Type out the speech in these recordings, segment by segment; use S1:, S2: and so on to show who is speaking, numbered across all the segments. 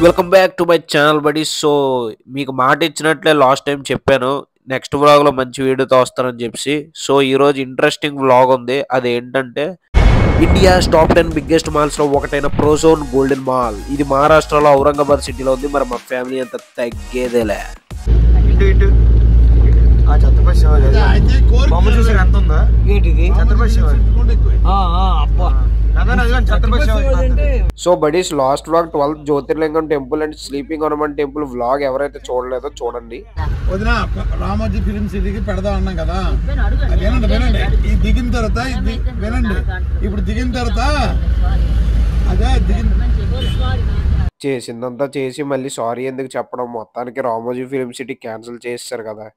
S1: Welcome back to my channel buddy. So మీకు మాట ఇచ్చినట్లే లాస్ట్ టైం చెప్పాను, నెక్స్ట్ వ్లాగ్లో మంచి వీడియోతో వస్తానని చెప్పి. సో ఈరోజు ఇంట్రెస్టింగ్ వ్లాగ్ ఉంది. అదేంటంటే ఇండియా టాప్ 10 బిగ్గెస్ట్ మాల్స్లో ఒకటైన ప్రోజోన్ గోల్డెన్ మాల్. ఇది మహారాష్ట్రలో ఔరంగాబాద్ సిటీలో ఉంది. మరి మా ఫ్యామిలీ అంతా తగ్గేదేలే. So buddies, last vlog 12th జ్యోతిర్లింగం temple and sleeping Hanuman temple vlog ఎవరైతే చూడలేదో చూడండి.
S2: వదిన రామోజీ ఫిలిం సిటీకి పెడదాం అన్నాం కదా. వినండి ఈ దిగిన తర్వాత వినండి. ఇప్పుడు దిగిన తర్వాత
S1: చేసిందంతా చేసి మళ్ళీ సారీ ఎందుకు చెప్పడం, మొత్తానికి రామోజీ ఫిలిం సిటీ క్యాన్సిల్ చేస్తారు కదా.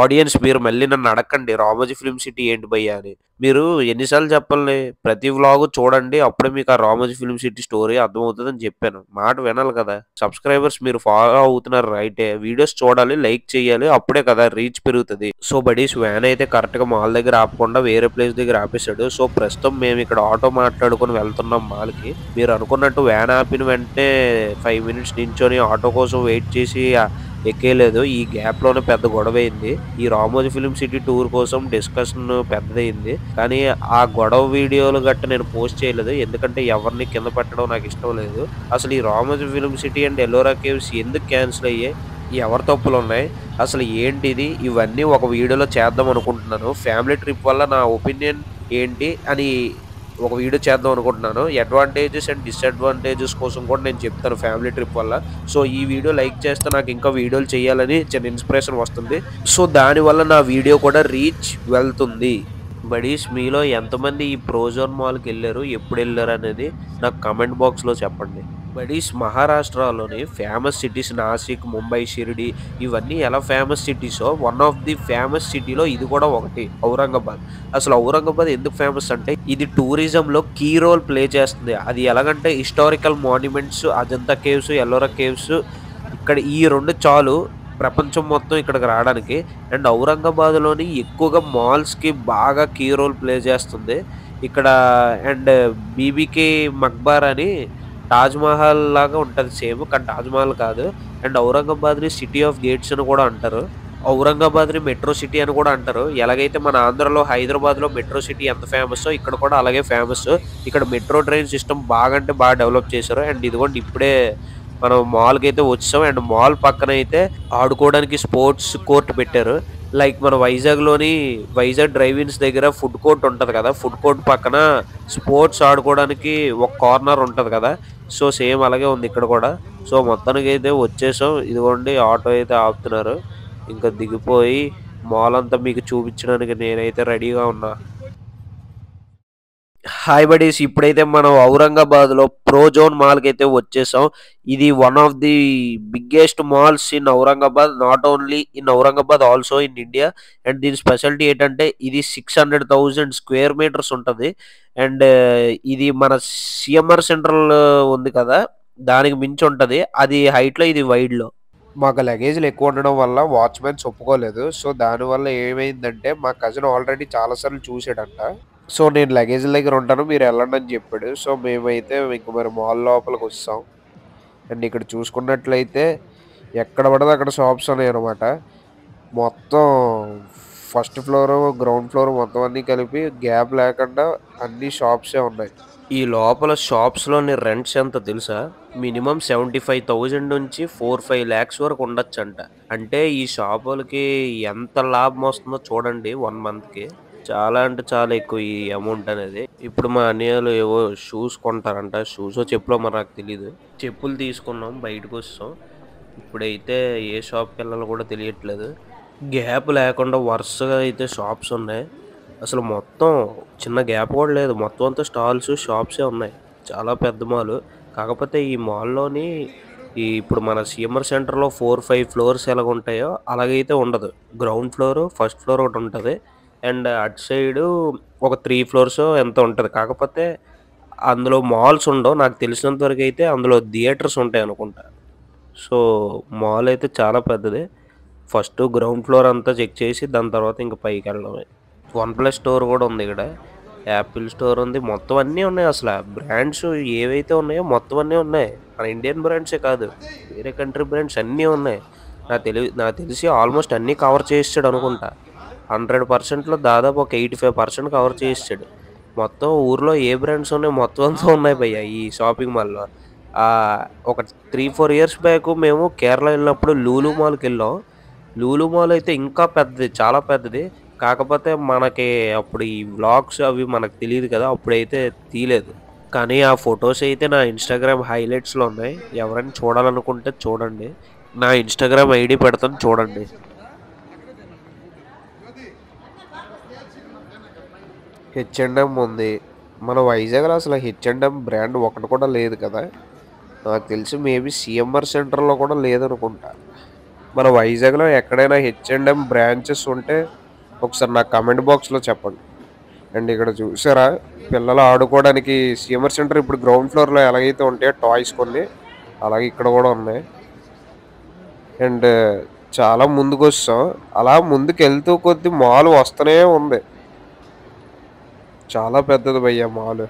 S1: ఆడియన్స్, మీరు మళ్ళీ నన్ను అడగండి రామోజీ ఫిలిం సిటీ ఏంటి భయ్యా అని. మీరు ఎన్నిసార్లు చెప్పాలి, ప్రతి వ్లాగ్ చూడండి, అప్పుడే మీకు ఆ రామోజీ ఫిలిం సిటీ స్టోరీ అర్థమవుతుందని చెప్పాను. మాట వినాలి కదా. సబ్స్క్రైబర్స్ మీరు ఫాలో అవుతున్నారు రైటే, వీడియోస్ చూడాలి, లైక్ చేయాలి, అప్పుడే కదా రీచ్ పెరుగుతుంది. సో బడీస్, వ్యాన్ అయితే కరెక్ట్గా మాల్ దగ్గర ఆపకుండా వేరే ప్లేస్ దగ్గర ఆపేశాడు. సో ప్రస్తుతం మేము ఇక్కడ ఆటో మాట్లాడుకొని వెళ్తున్నాం మాల్కి. మీరు అనుకున్నట్టు వ్యాన్ ఆపిన వెంటనే 5 minutes నించొని ఆటో కోసం వెయిట్ చేసి ఎక్కేయలేదు. ఈ గ్యాప్లోనే పెద్ద గొడవ అయింది. ఈ రామోజీ ఫిలిం సిటీ టూర్ కోసం డిస్కషన్ పెద్దదైంది. కానీ ఆ గొడవ వీడియోలు గట్ట నేను పోస్ట్ చేయలేదు, ఎందుకంటే ఎవరిని కింద పెట్టడం నాకు ఇష్టం లేదు. అసలు ఈ Ramoji film city and Ellora caves ఎందుకు క్యాన్సిల్ అయ్యాయి, ఎవరి తప్పులు ఉన్నాయి, అసలు ఏంటిది, ఇవన్నీ ఒక వీడియోలో చేద్దాం అనుకుంటున్నాను. ఫ్యామిలీ ట్రిప్ వల్ల నా ఒపీనియన్ ఏంటి అని ఒక వీడియో చేద్దాం అనుకుంటున్నాను. అడ్వాంటేజెస్ అండ్ డిసడ్వాంటేజెస్ కోసం కూడా నేను చెప్తాను ఫ్యామిలీ ట్రిప్ వల్ల. సో ఈ వీడియో లైక్ చేస్తే నాకు ఇంకా వీడియోలు చేయాలని చిన్న ఇన్స్పిరేషన్ వస్తుంది. సో దానివల్ల నా వీడియో కూడా రీచ్ వెళ్తుంది. బడీస్, మీలో ఎంతమంది ఈ ప్రోజోన్ మాల్కి వెళ్ళారు, ఎప్పుడు వెళ్ళారు అనేది నాకు కమెంట్ బాక్స్లో చెప్పండి. బడీస్, మహారాష్ట్రలోని ఫేమస్ సిటీస్ నాసిక్, ముంబై, షిరిడి ఇవన్నీ ఎలా ఫేమస్ సిటీసో వన్ ఆఫ్ ది ఫేమస్ సిటీలో ఇది కూడా ఒకటి, ఔరంగాబాద్. అసలు ఔరంగాబాద్ ఎందుకు ఫేమస్ అంటే ఇది టూరిజంలో కీ రోల్ ప్లే చేస్తుంది. అది ఎలాగంటే historical monuments, Ajanta caves, Ellora caves, ఇక్కడ ఈ 2 చాలు ప్రపంచం మొత్తం ఇక్కడికి రావడానికి. అండ్ ఔరంగాబాద్లోని ఎక్కువగా మాల్స్కి బాగా కీ రోల్ ప్లే చేస్తుంది ఇక్కడ. అండ్ బీబీకే మక్బార్ అని తాజ్మహల్ లాగా ఉంటుంది సేమ్, కానీ తాజ్మహల్ కాదు. అండ్ ఔరంగాబాద్ని సిటీ ఆఫ్ గేట్స్ అని కూడా అంటారు. ఔరంగాబాద్ని మెట్రో సిటీ అని కూడా అంటారు. ఎలాగైతే మన ఆంధ్రలో హైదరాబాద్లో మెట్రో సిటీ ఎంత ఫేమస్, ఇక్కడ కూడా అలాగే ఫేమస్. ఇక్కడ మెట్రో ట్రైన్ సిస్టమ్ బాగా అంటే బాగా డెవలప్ చేశారు. అండ్ ఇదిగోండి ఇప్పుడే మనం మాల్కి అయితే వచ్చాం. అండ్ మాల్ పక్కన అయితే ఆడుకోవడానికి స్పోర్ట్స్ కోర్ట్ పెట్టారు. లైక్ మన వైజాగ్ డ్రైవిన్స్ దగ్గర ఫుడ్ కోర్ట్ ఉంటుంది కదా, ఫుడ్ కోర్ట్ పక్కన స్పోర్ట్స్ ఆడుకోవడానికి ఒక కార్నర్ ఉంటుంది కదా. సో సేమ్ అలాగే ఉంది ఇక్కడ కూడా. సో మొత్తానికి అయితే వచ్చేసాం. ఇదిగోండి ఆటో అయితే ఆపుతున్నారు. ఇంకా దిగిపోయి మాల్ అంతా మీకు చూపించడానికి నేనైతే రెడీగా ఉన్నా. హాయ్ బడీస్, ఇప్పుడైతే మనం ఔరంగాబాద్లో ప్రోజోన్ మాల్కి అయితే వచ్చేసాం. ఇది one of the biggest malls in Aurangabad, not only in Aurangabad also in India. And దీని స్పెషాలిటీ ఏంటంటే ఇది 600,000 square meters ఉంటుంది. అండ్ ఇది మన సిఎంఆర్ సెంట్రల్ ఉంది కదా, దానికి మించి ఉంటుంది. అది హైట్లో, ఇది వైడ్లో. మాకు లగేజ్లు ఎక్కువ ఉండడం వల్ల వాచ్మెన్స్ ఒప్పుకోలేదు. సో దానివల్ల ఏమైందంటే మా కజిన్ ఆల్రెడీ చాలాసార్లు చూసాడంట. సో నేను లగేజ్ దగ్గర ఉంటాను, మీరు వెళ్ళండి అని చెప్పాడు. సో మేమైతే ఇంక మరి మాల్ లోపలికి వస్తాం. అండ్ ఇక్కడ చూసుకున్నట్లయితే ఎక్కడ పడితే అక్కడ షాప్స్ ఉన్నాయి అనమాట. మొత్తం ఫస్ట్ ఫ్లోర్, గ్రౌండ్ ఫ్లోర్ మొత్తం అన్నీ కలిపి గ్యాప్ లేకుండా అన్ని షాప్సే ఉన్నాయి. ఈ లోపల షాప్స్లోని రెంట్స్ ఎంత తెలుసా? మినిమం 75,000 నుంచి 4-5 lakhs వరకు ఉండొచ్చంట. అంటే ఈ షాపులకి ఎంత లాభం వస్తుందో చూడండి 1 monthకి. చాలా అంటే చాలా ఎక్కువ ఈ అమౌంట్ అనేది. ఇప్పుడు మా అన్నయ్యలు ఏవో షూస్ కొంటారంట, షూస్ చెప్పులో మరి నాకు తెలీదు. చెప్పులు తీసుకున్నాం, బయటకు వస్తాం. ఇప్పుడైతే ఏ షాప్కి వెళ్ళాలో కూడా తెలియట్లేదు. గ్యాప్ లేకుండా వరుసగా అయితే షాప్స్ ఉన్నాయి. అసలు మొత్తం చిన్న గ్యాప్ కూడా లేదు, మొత్తం అంతా స్టాల్స్, షాప్సే ఉన్నాయి. చాలా పెద్ద మాల్. కాకపోతే ఈ మాల్లోని ఇప్పుడు మన సిఎంఆర్ సెంటర్లో 4-5 floors ఎలాగ ఉంటాయో అలాగైతే ఉండదు. గ్రౌండ్ ఫ్లోర్, ఫస్ట్ ఫ్లోర్ ఒకటి ఉంటుంది. అండ్ అటు సైడు ఒక 3 floors ఎంత ఉంటుంది. కాకపోతే అందులో మాల్స్ ఉండవు నాకు తెలిసినంత వరకు. అయితే అందులో థియేటర్స్ ఉంటాయి అనుకుంటా. సో మాల్ అయితే చాలా పెద్దది. ఫస్ట్ గ్రౌండ్ ఫ్లోర్ అంతా చెక్ చేసి దాని తర్వాత ఇంకా పైకి వెళ్ళడమే. OnePlus స్టోర్ కూడా ఉంది ఇక్కడ. యాపిల్ స్టోర్ ఉంది. మొత్తం అన్నీ ఉన్నాయి అసల. బ్రాండ్స్ ఏవైతే ఉన్నాయో మొత్తం అన్నీ ఉన్నాయి. మన ఇండియన్ బ్రాండ్సే కాదు. వేరే కంట్రీ బ్రాండ్స్ అన్నీ ఉన్నాయి. నాకు తెలిసి ఆల్మోస్ట్ అన్నీ కవర్ చేసేసాడు అనుకుంటా. 100%లో దాదాపు ఒక 85% కవర్ చేసేసాడు. మొత్తం ఊర్లో ఏ బ్రాండ్స్ ఉన్నాయి మొత్తం అంతా ఉన్నాయి భయ్య ఈ షాపింగ్ మాల్‌లో. ఒక 3, 4 ఇయర్స్ బ్యాక్ మేము కేరళ వెళ్ళినప్పుడు లూలు మాల్‌కి వెళ్ళాం. లూలు మాల్ అయితే ఇంకా పెద్దది. చాలా పెద్దది. కాకపోతే మనకి అప్పుడు ఈ వ్లాగ్స్ అవి మనకు తెలీదు కదా! అప్పుడైతే తీయలేదు. కానీ ఆ ఫోటోస్ అయితే నా ఇన్‌స్టాగ్రామ్ హైలైట్స్‌లో ఉన్నాయి. ఎవరైనా చూడాలనుకుంటే చూడండి. నా ఇన్‌స్టాగ్రామ్ ఐడీ పెడతాను చూడండి. హెచ్&ఎం ఉంది. మన వైజాగ్‌లో అసలు హెచ్&ఎం బ్రాండ్ ఒకటి కూడా లేదు కదా! నాకు తెలిసి మేబీ సీఎంఆర్ సెంటర్‌లో కూడా లేదనుకుంటా. మన వైజాగ్‌లో ఎక్కడైనా హెచ్&ఎం బ్రాంచెస్ ఉంటే ఒకసారి నాకు కామెంట్ బాక్స్‌లో చెప్పండి. అండ్ ఇక్కడ చూసారా పిల్లలు ఆడుకోవడానికి సీఎంఆర్ సెంటర్ ఇప్పుడు గ్రౌండ్ ఫ్లోర్‌లో ఎలాగైతే ఉంటాయో టాయ్స్ కొన్ని అలాగే ఇక్కడ కూడా ఉన్నాయి. అండ్ చాలా ముందుకొచ్చాం. అలా ముందుకెళ్తూ కొద్దీ మాల్ వస్తూనే ఉంది. చాలా పెద్దది భయ్యా మాల్.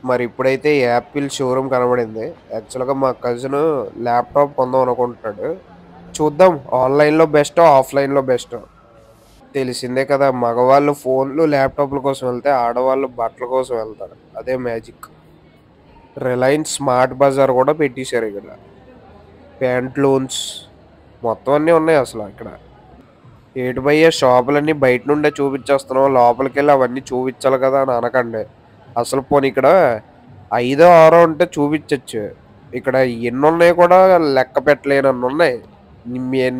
S1: మరి ఇప్పుడైతే యాపిల్ షోరూమ్ కనబడింది. యాక్చువల్‌గా మా కజిన్ ల్యాప్‌టాప్ కొందాం అనుకుంటున్నాడు. చూద్దాం ఆన్‌లైన్‌లో బెస్టో, ఆఫ్‌లైన్‌లో బెస్టో. తెలిసిందే కదా మగవాళ్ళు ఫోన్లు, ల్యాప్‌టాప్‌ల కోసం వెళ్తే ఆడవాళ్ళు బట్టల కోసం వెళ్తారు. అదే మ్యాజిక్. రిలయన్స్ స్మార్ట్ బజార్ కూడా పెట్టేశారు ఇక్కడ. ప్యాంట్లూన్స్ మొత్తం అన్నీ ఉన్నాయి అసలు ఇక్కడ. ఏటి భయ్యా షాపులన్నీ బయట నుండే చూపించేస్తున్నాం. లోపలికెళ్ళి అవన్నీ చూపించాలి కదా అని అనకండి. అసలు పోనీ ఇక్కడ 5, 6 ఉంటే చూపించచ్చు. ఇక్కడ ఎన్నున్నాయి కూడా లెక్క పెట్టలేనన్ని ఉన్నాయి.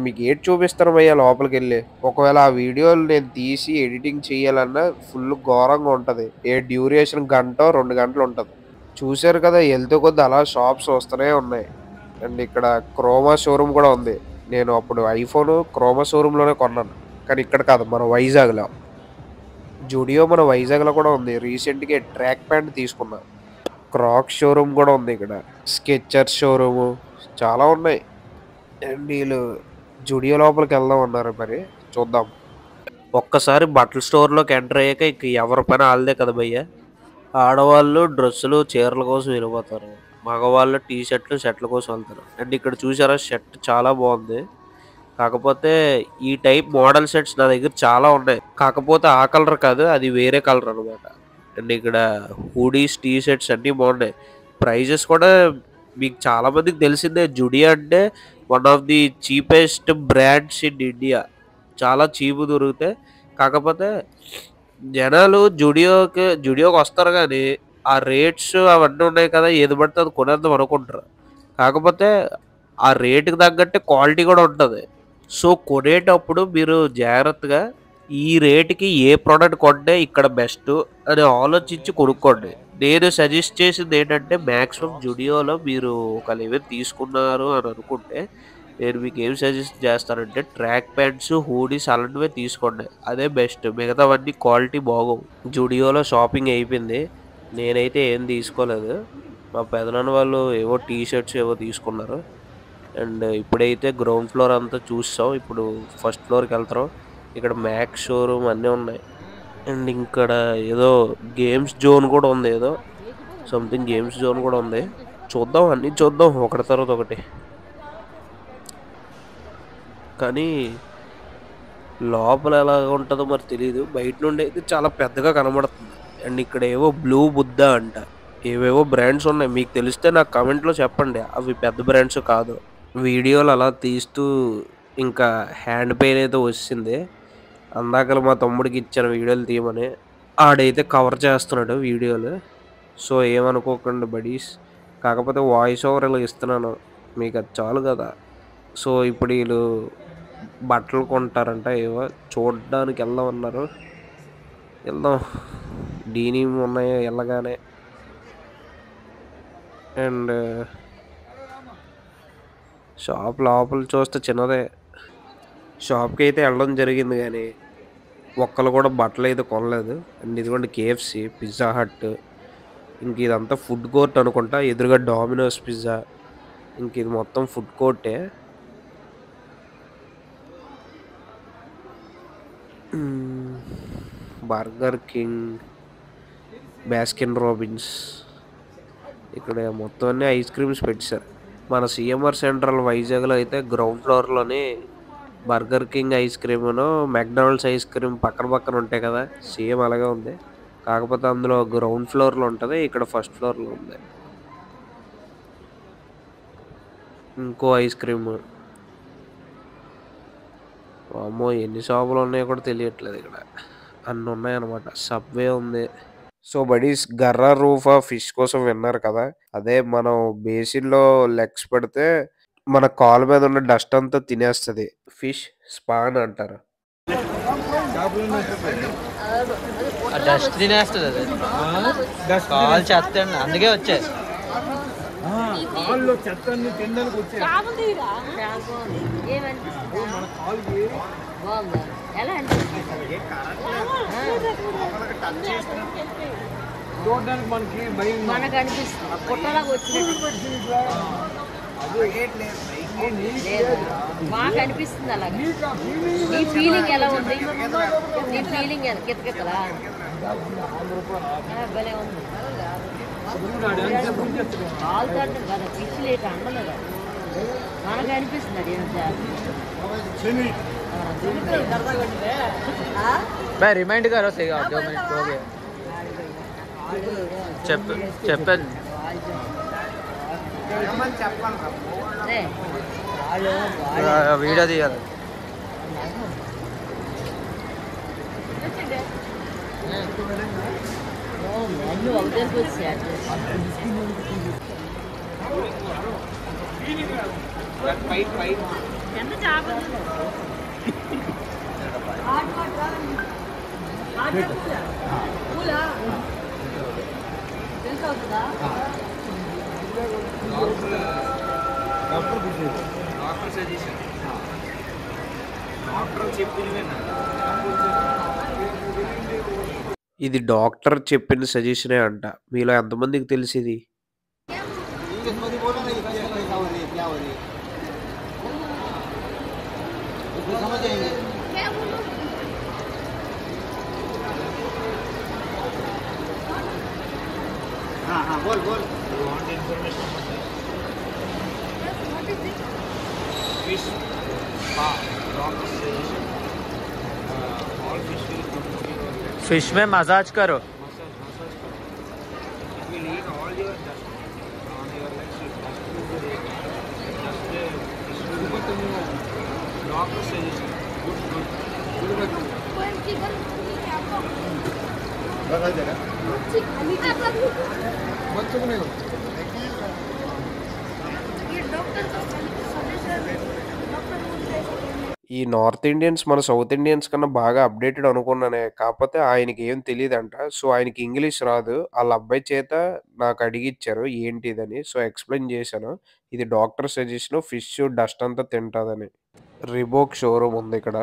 S1: మీకు ఏటి చూపిస్తాను భయ్యా లోపలికెళ్ళి. ఒకవేళ ఆ వీడియోలు నేను తీసి ఎడిటింగ్ చేయాలన్నా ఫుల్ ఘోరంగా ఉంటుంది. డ్యూరేషన్ గంటో 2 గంటలు ఉంటుంది. చూశారు కదా వెళ్తూ కొద్ది అలా షాప్స్ వస్తూనే ఉన్నాయి. అండ్ ఇక్కడ క్రోమా షోరూమ్ కూడా ఉంది. నేను అప్పుడు ఐఫోన్ క్రోమా షోరూంలోనే కొన్నాను. కానీ ఇక్కడ కాదు మన వైజాగ్లో. జూడియో మన వైజాగ్లో కూడా ఉంది. రీసెంట్గా ట్రాక్ ప్యాంట్ తీసుకున్నా. క్రాక్స్ షోరూమ్ కూడా ఉంది ఇక్కడ. స్కెచర్స్ షోరూము చాలా ఉన్నాయి. అండ్ వీళ్ళు జూడియో లోపలికి వెళ్దాం అన్నారు. మరి చూద్దాం. ఒక్కసారి బట్టల స్టోర్లోకి ఎంటర్ అయ్యాక ఇక ఎవరి పైన వాళ్ళదే కదా భయ్య. ఆడవాళ్ళు డ్రెస్సులు చీరల కోసం వెళ్ళిపోతారు. మగవాళ్ళు టీ షర్ట్లు షర్ట్ల కోసం వెళ్తారు. అండ్ ఇక్కడ చూసారా షర్ట్ చాలా బాగుంది. కాకపోతే ఈ టైప్ మోడల్ షర్ట్స్ నా దగ్గర చాలా ఉన్నాయి. కాకపోతే ఆ కలర్ కాదు అది వేరే కలర్ అనమాట. అండ్ ఇక్కడ హూడీస్ టీ షర్ట్స్ అన్నీ బాగున్నాయి. ప్రైజెస్ కూడా మీకు చాలా మందికి తెలిసిందే. జుడియో అంటే one of the cheapest brands in India. చాలా చీపు దొరుకుతాయి. కాకపోతే జనాలు జుడియోకి వస్తారు కానీ ఆ రేట్స్ అవన్నీ ఉన్నాయి కదా ఏది పడితే అది కొనేద్దాం అనుకుంటారు. కాకపోతే ఆ రేటుకి తగ్గట్టే క్వాలిటీ కూడా ఉంటుంది. సో కొనేటప్పుడు మీరు జాగ్రత్తగా ఈ రేటుకి ఏ ప్రోడక్ట్ కొంటే ఇక్కడ బెస్ట్ అని ఆలోచించి కొనుక్కోండి. నేను సజెస్ట్ చేసింది ఏంటంటే మ్యాక్సిమం జుడియోలో మీరు ఒక లెవెల్ తీసుకున్నారు అని అనుకుంటే నేను మీకు ఏం సజెస్ట్ చేస్తానంటే ట్రాక్ ప్యాంట్స్, హూడీస్ అలాంటివే తీసుకోండి. అదే బెస్ట్. మిగతావన్నీ క్వాలిటీ బాగోవు. జుడియోలో షాపింగ్ అయిపోయింది. నేనైతే ఏం తీసుకోలేదు. మా పెదనాన్న వాళ్ళు ఏవో టీ షర్ట్స్ ఏవో తీసుకున్నారు. అండ్ ఇప్పుడైతే గ్రౌండ్ ఫ్లోర్ అంతా చూసాం. ఇప్పుడు ఫస్ట్ ఫ్లోర్కి వెళ్తాం. ఇక్కడ మ్యాక్స్ షోరూమ్ అన్నీ ఉన్నాయి. అండ్ ఇక్కడ ఏదో గేమ్స్ జోన్ కూడా ఉంది. ఏదో సంథింగ్ గేమ్స్ జోన్ కూడా ఉంది. చూద్దాం అన్నీ చూద్దాం ఒకటి తర్వాత ఒకటి. కానీ లోపల ఎలా ఉంటుందో మరి తెలియదు. బయట నుండి అయితే చాలా పెద్దగా కనబడుతుంది. అండ్ ఇక్కడ ఏవో బ్లూ బుద్ధ అంట ఏవేవో బ్రాండ్స్ ఉన్నాయి. మీకు తెలిస్తే నాకు కామెంట్లో చెప్పండి. అవి పెద్ద బ్రాండ్స్ కాదు. వీడియోలు అలా తీస్తూ ఇంకా హ్యాండ్ పెయిన్ అయితే వచ్చింది. అందాకలు మా తమ్ముడికి ఇచ్చాను వీడియోలు తీయమని. ఆడైతే కవర్ చేస్తున్నాడు వీడియోలు. సో ఏమనుకోకండి బడీస్. కాకపోతే వాయిస్ ఓవర్ ఇలా ఇస్తున్నాను. మీకు అది చాలు కదా. సో ఇప్పుడు వీళ్ళు బట్టలు కొంటారంట ఏవో చూడడానికి వెళ్దాం అన్నారు. వెళ్దాం. డీనీ ఉన్నాయి వెళ్ళగానే. అండ్ షాప్ లోపల చూస్తే చిన్నదే. షాప్కి అయితే వెళ్ళడం జరిగింది కానీ ఒక్కరు కూడా బట్టలు అయితే కొనలేదు. అండ్ ఇదిగోండి కేఎఫ్సి, పిజ్జా హట్, ఇంక ఇదంతా ఫుడ్ కోర్ట్ అనుకుంటా. ఎదురుగా డామినోస్ పిజ్జా. ఇంక ఇది మొత్తం ఫుడ్ కోర్టే. బర్గర్ కింగ్, బాస్కిన్ రాబిన్స్, ఇక్కడ మొత్తం అన్ని ఐస్ క్రీమ్స్ పెట్టారు. మన సిఎంఆర్ సెంట్రల్ వైజాగ్లో అయితే గ్రౌండ్ ఫ్లోర్లోని బర్గర్ కింగ్ ఐస్ క్రీమ్ను మెక్డానల్డ్స్ ఐస్ క్రీమ్ పక్కన పక్కన ఉంటాయి కదా, సేమ్ అలాగే ఉంది. కాకపోతే అందులో గ్రౌండ్ ఫ్లోర్లో ఉంటుంది, ఇక్కడ ఫస్ట్ ఫ్లోర్లో ఉంది. ఇంకో ఐస్ క్రీమ్. అమ్మో ఎన్ని షాపులు ఉన్నాయో కూడా తెలియట్లేదు, ఇక్కడ అన్నీ ఉన్నాయన్నమాట. సబ్వే ఉంది. సో బడీస్, గర్రా రూఫా ఫిష్ కోసం విన్నారు కదా, అదే మనం బేసిన్లో లెగ్స్ పెడితే మన కాలు మీద ఉన్న డస్ట్ అంతా తినేస్తుంది. ఫిష్ స్పాన్ అంటారు.
S3: డస్ట్ తినేస్తుంది, అది కాల్ చేస్తాండి, అందుకే వచ్చాయి.
S2: చెత్తని తినడానికి వచ్చాయి. చూడడానికి మనకి భయం, మనకు అనిపిస్తుంది పుట్టలాగా వచ్చినట్టు మాకు అనిపిస్తుంది. అలాగే నీ ఫీలింగ్ ఎలా ఉంది? నీ ఫీలింగ్ కితకితలా భలే ఉంది. కాలుతాడు కదా పిచ్చి లేక అండలేదు, మనకు అనిపిస్తుంది. అది
S3: రిమైండ్ గారు చెప్పండి. వీడియో తీయాలి.
S1: ఇది డాక్టర్ చెప్పిన సజెషనే అంట. మీలో ఎంతమందికి తెలిసింది?
S3: फिश में मसाज करो.
S1: ఈ నార్త్ ఇండియన్స్ మన సౌత్ ఇండియన్స్ కన్నా బాగా అప్డేటెడ్ అనుకున్నానే. కాకపోతే ఆయనకి ఏం తెలియదంట. సో ఆయనకి ఇంగ్లీష్ రాదు. వాళ్ళ అబ్బాయి చేత నాకు అడిగిచ్చారు ఏంటి ఇదని. సో ఎక్స్ప్లెయిన్ చేశాను. ఇది డాక్టర్ సజెషన్, ఫిష్ డస్ట్ అంతా తింటుందని. రిబోక్ షోరూమ్ ఉంది ఇక్కడ.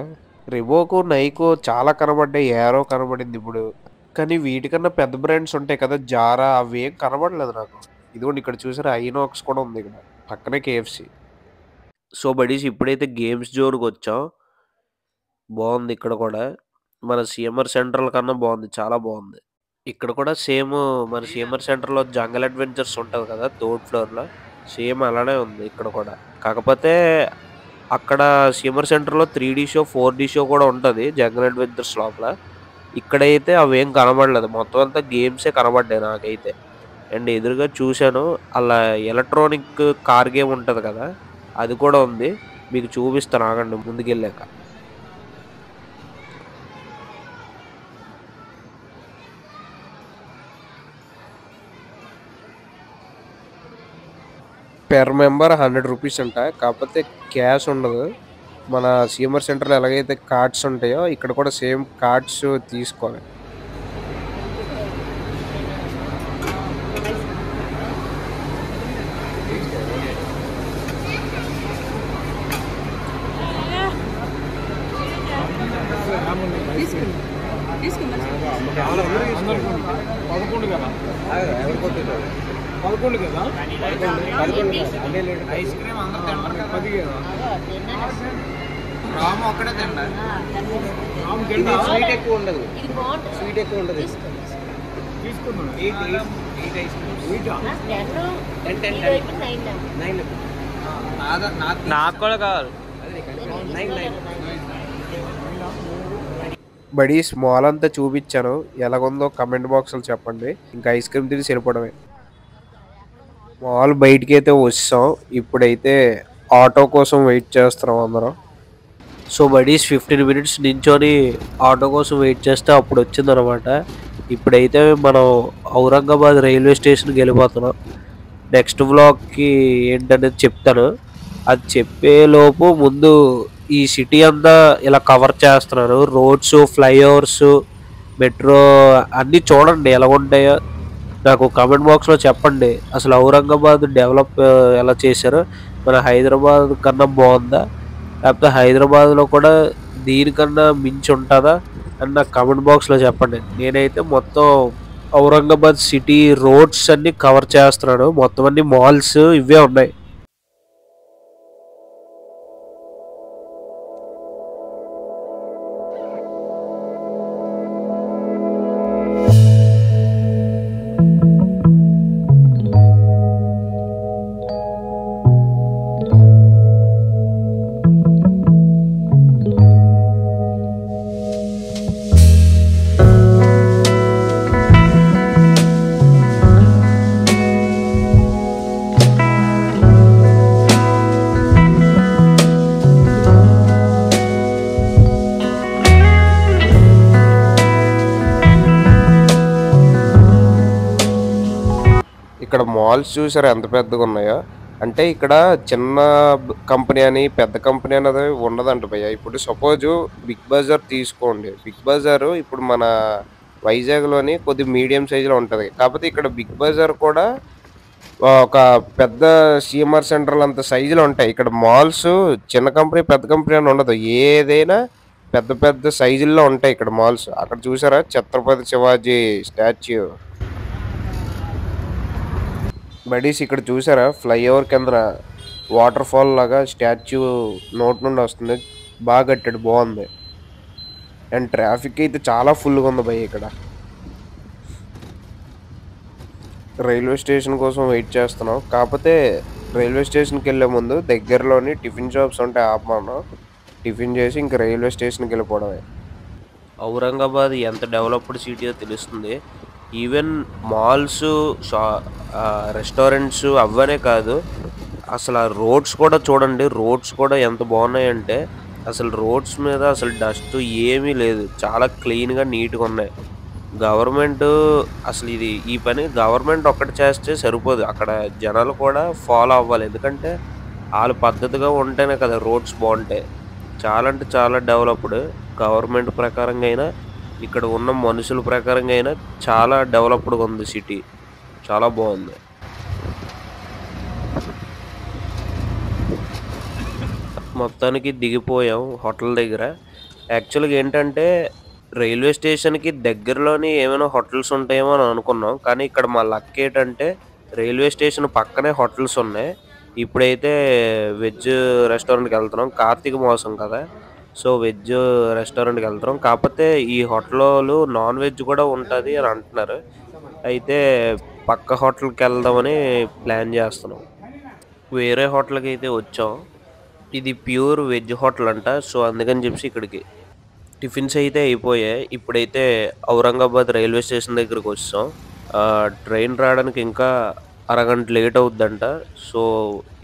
S1: రిబోకు, నైకో చాలా కనబడ్డాయి, ఏరో కనబడింది ఇప్పుడు. కానీ వీటికన్నా పెద్ద బ్రాండ్స్ ఉంటాయి కదా, జారా, అవి ఏం కనబడలేదు నాకు. ఇదిగోండి ఇక్కడ చూసారా, ఐనాక్స్ కూడా ఉంది ఇక్కడ పక్కనే, కేఎఫ్సి. సో బడీస్, ఇప్పుడైతే గేమ్స్ జోన్కి వచ్చాం. బాగుంది ఇక్కడ కూడా. మన సిఎంఆర్ సెంట్రల్ కన్నా బాగుంది, చాలా బాగుంది. ఇక్కడ కూడా సేమ్ మన సిఎంఆర్ సెంటర్లో జంగల్ అడ్వెంచర్స్ ఉంటుంది కదా థర్డ్ ఫ్లోర్లో, సేమ్ అలానే ఉంది ఇక్కడ కూడా. కాకపోతే అక్కడ సిఎంఆర్ సెంటర్లో 3D షో 4D షో కూడా ఉంటుంది జంగల్ అడ్వెంచర్స్ లోపల. ఇక్కడైతే అవేం కనబడలేదు, మొత్తం అంతా గేమ్సే కనబడ్డాయి నాకైతే. అండ్ ఎదురుగా చూశాను అలా ఎలక్ట్రానిక్ కార్ గేమ్ ఉంటుంది కదా, అది కూడా ఉంది. మీకు చూపిస్తాను ఆగండి ముందుకెళ్ళాక. పెర్ మెంబర్ 100 రూపీస్ అంట. కాకపోతే క్యాష్ ఉండదు. మన సిఎంఆర్ సెంటర్లో ఎలాగైతే కార్డ్స్ ఉంటాయో ఇక్కడ కూడా సేమ్ కార్డ్స్ తీసుకోవాలి. రాము ఒక్కడే తిన్నా. ఇది స్వీట్ ఎక్కువ ఉండదు. స్వీట్ ఎక్కువ ఉండదు.
S3: నాకు కూడా కావాలి.
S1: బడీ స్మాల్ అంతా చూపించాను, ఎలాగుందో కమెంట్ బాక్స్లో చెప్పండి. ఇంకా ఐస్ క్రీమ్ తిని సరిపడమే. మాల్ బయటికి అయితే వస్తాం. ఇప్పుడైతే ఆటో కోసం వెయిట్ చేస్తున్నాం అందరం. సో బడీస్ 15 minutes నించొని ఆటో కోసం వెయిట్ చేస్తే అప్పుడు వచ్చిందనమాట. ఇప్పుడైతే మనం ఔరంగాబాద్ రైల్వే స్టేషన్కి వెళ్ళిపోతున్నాం. నెక్స్ట్ వ్లాగ్కి ఏంటనేది చెప్తాను. అది చెప్పేలోపు ముందు ఈ సిటీ అంతా ఇలా కవర్ చేస్తున్నాను. రోడ్స్, ఫ్లైఓవర్స్, మెట్రో అన్నీ చూడండి ఎలా ఉంటాయో. నాకు కామెంట్ బాక్స్లో చెప్పండి, అసలు ఔరంగాబాద్ డెవలప్ ఎలా చేశారో. మన హైదరాబాద్ కన్నా బాగుందా, లేకపోతే హైదరాబాద్లో కూడా దీనికన్నా మించి ఉంటుందా అని నాకు కామెంట్ బాక్స్లో చెప్పండి. నేనైతే మొత్తం ఔరంగాబాద్ సిటీ రోడ్స్ అన్నీ కవర్ చేస్తున్నాను. మొత్తం అన్ని మాల్స్ ఇవే ఉన్నాయి. ఇక్కడ మాల్స్ చూసారా ఎంత పెద్దగా ఉన్నాయో. అంటే ఇక్కడ చిన్న కంపెనీ అని పెద్ద కంపెనీ అనేది ఉండదంట భయ్య. ఇప్పుడు సపోజ్ బిగ్ బజార్ తీసుకోండి. బిగ్ బజార్ ఇప్పుడు మన వైజాగ్లోని కొద్ది మీడియం సైజులో ఉంటుంది. కాకపోతే ఇక్కడ బిగ్ బజార్ కూడా ఒక పెద్ద సీఎంఆర్ సెంటర్లు అంత సైజులో ఉంటాయి. ఇక్కడ మాల్స్ చిన్న కంపెనీ పెద్ద కంపెనీ అని ఉండదు, ఏదైనా పెద్ద పెద్ద సైజుల్లో ఉంటాయి ఇక్కడ మాల్స్. అక్కడ చూసారా ఛత్రపతి శివాజీ స్టాచ్యూ. బడీస్ ఇక్కడ చూసారా ఫ్లైఓవర్ కింద వాటర్ ఫాల్ లాగా స్టాచ్యూ నోట్ నుండి వస్తుంది. బాగా కట్టాడు, బాగుంది. అండ్ ట్రాఫిక్ అయితే చాలా ఫుల్గా ఉంది భయ్య. ఇక్కడ రైల్వే స్టేషన్ కోసం వెయిట్ చేస్తున్నాం. కాకపోతే రైల్వే స్టేషన్కి వెళ్ళే ముందు దగ్గరలోని టిఫిన్ షాప్స్ ఉంటే ఆపమన్నాం. టిఫిన్ చేసి ఇంక రైల్వే స్టేషన్కి వెళ్ళిపోవడమే. ఔరంగాబాద్ ఎంత డెవలప్డ్ సిటీయో తెలుస్తుంది. ఈవెన్ మాల్స్, రెస్టారెంట్స్ అవ్వనే కాదు, అసలు ఆ రోడ్స్ కూడా చూడండి. రోడ్స్ కూడా ఎంత బాగున్నాయంటే అసలు రోడ్స్ మీద అసలు డస్ట్ ఏమీ లేదు, చాలా క్లీన్గా నీట్గా ఉన్నాయి. గవర్నమెంట్ అసలు ఈ పని గవర్నమెంట్ ఒక్కటి చేస్తే సరిపోదు, అక్కడ జనాలు కూడా ఫాలో అవ్వాలి. ఎందుకంటే వాళ్ళు పద్ధతిగా ఉంటేనే కదా రోడ్స్ బాగుంటాయి. చాలా అంటే చాలా డెవలప్డ్. గవర్నమెంట్ ప్రకారంగా అయినా ఇక్కడ ఉన్న మనుషుల ప్రకారంగా అయినా చాలా డెవలప్డ్గా ఉంది సిటీ, చాలా బాగుంది. మొత్తానికి దిగిపోయాం హోటల్ దగ్గర. యాక్చువల్గా ఏంటంటే రైల్వే స్టేషన్కి దగ్గరలోని ఏమైనా హోటల్స్ ఉంటాయేమో అని అనుకున్నాం. కానీ ఇక్కడ మా లక్ ఏంటంటే రైల్వే స్టేషన్ పక్కనే హోటల్స్ ఉన్నాయి. ఇప్పుడైతే వెజ్ రెస్టారెంట్కి వెళ్తున్నాం. కార్తీక మాసం కదా, సో వెజ్ రెస్టారెంట్కి వెళ్తున్నాం. కాకపోతే ఈ హోటల్లో నాన్ వెజ్ కూడా ఉంటుంది అని అంటున్నారు. అయితే పక్క హోటల్కి వెళ్దామని ప్లాన్ చేస్తున్నాం. వేరే హోటల్కి అయితే వచ్చాం. ఇది ప్యూర్ వెజ్ హోటల్ అంట. సో అందుకని చెప్పి ఇక్కడికి టిఫిన్స్ అయితే అయిపోయాయి. ఇప్పుడైతే ఔరంగాబాద్ రైల్వే స్టేషన్ దగ్గరికి వచ్చాం. ట్రైన్ రావడానికి ఇంకా అరగంట లేట్ అవుద్దంట. సో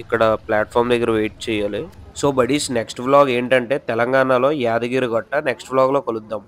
S1: ఇక్కడ ప్లాట్ఫామ్ దగ్గర వెయిట్ చేయాలి. సో బడీస్ నెక్స్ట్ వ్లాగ్ ఏంటంటే తెలంగాణలో యాదగిరిగుట్ట. నెక్స్ట్ వ్లాగ్లో కలుద్దాం.